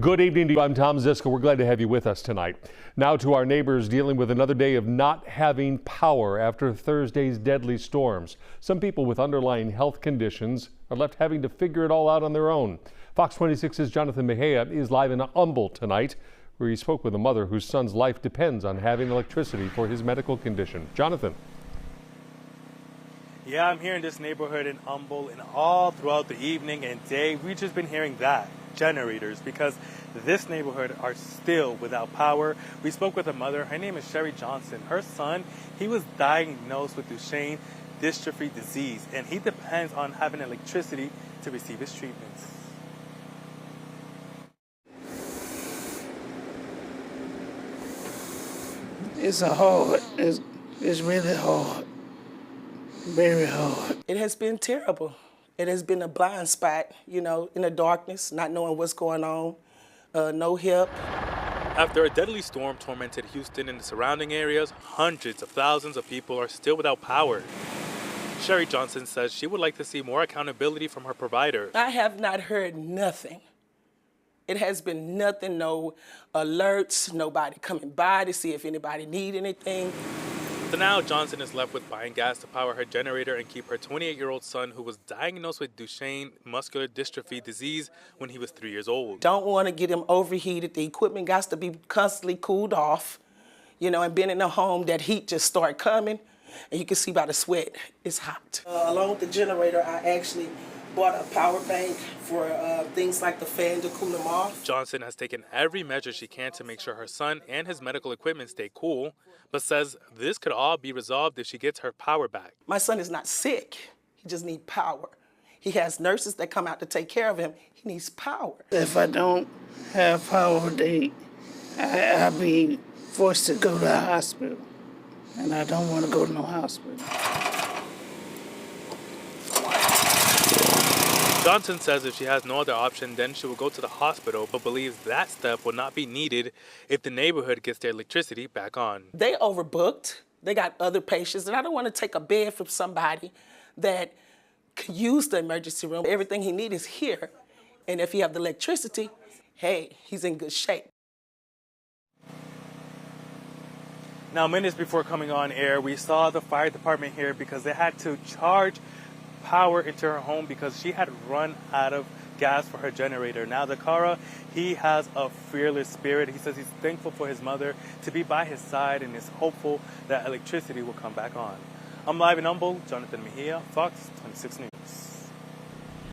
Good evening to you. I'm Tom Ziska. We're glad to have you with us tonight. Now to our neighbors dealing with another day of not having power after Thursday's deadly storms. Some people with underlying health conditions are left having to figure it all out on their own. Fox 26's Jonathan Mejia is live in Humboldt tonight, where he spoke with a mother whose son's life depends on having electricity for his medical condition. Jonathan. Yeah, I'm here in this neighborhood in Humboldt, and all throughout the evening and day, we've just been hearing that. Generators, because this neighborhood are still without power. We spoke with a mother. Her name is Sherry Johnson. Her son, he was diagnosed with Duchenne dystrophy disease, and he depends on having electricity to receive his treatments. It's hard. It's really hard. Very hard. It has been terrible. It has been a blind spot, in the darkness, not knowing what's going on, no help. After a deadly storm tormented Houston and the surrounding areas, hundreds of thousands of people are still without power. Sherry Johnson says she would like to see more accountability from her provider. I have not heard nothing. It has been nothing, no alerts, nobody coming by to see if anybody need anything. So now Johnson is left with buying gas to power her generator and keep her 28-year-old son, who was diagnosed with Duchenne muscular dystrophy disease when he was 3 years old. Don't want to get him overheated. The equipment got to be constantly cooled off, and being in a home, that heat just start coming, and you can see by the sweat, it's hot. Along with the generator, I actually bought a power bank for things like the fan to cool them off. Johnson has taken every measure she can to make sure her son and his medical equipment stay cool, but says this could all be resolved if she gets her power back. My son is not sick. He just needs power. He has nurses that come out to take care of him. He needs power. If I don't have power, I'll be forced to go to the hospital. And I don't want to go to no hospital. Johnson says if she has no other option, then she will go to the hospital, but believes that step will not be needed if the neighborhood gets their electricity back on. They overbooked. They got other patients, and I don't want to take a bed from somebody that could use the emergency room. Everything he needs is here, and if he have the electricity, hey, he's in good shape. Now, minutes before coming on air, we saw the fire department here because they had to charge power into her home because she had run out of gas for her generator. Now, Dakara, he has a fearless spirit. He says he's thankful for his mother to be by his side and is hopeful that electricity will come back on. I'm live in Humboldt, Jonathan Mejia, Fox 26 News.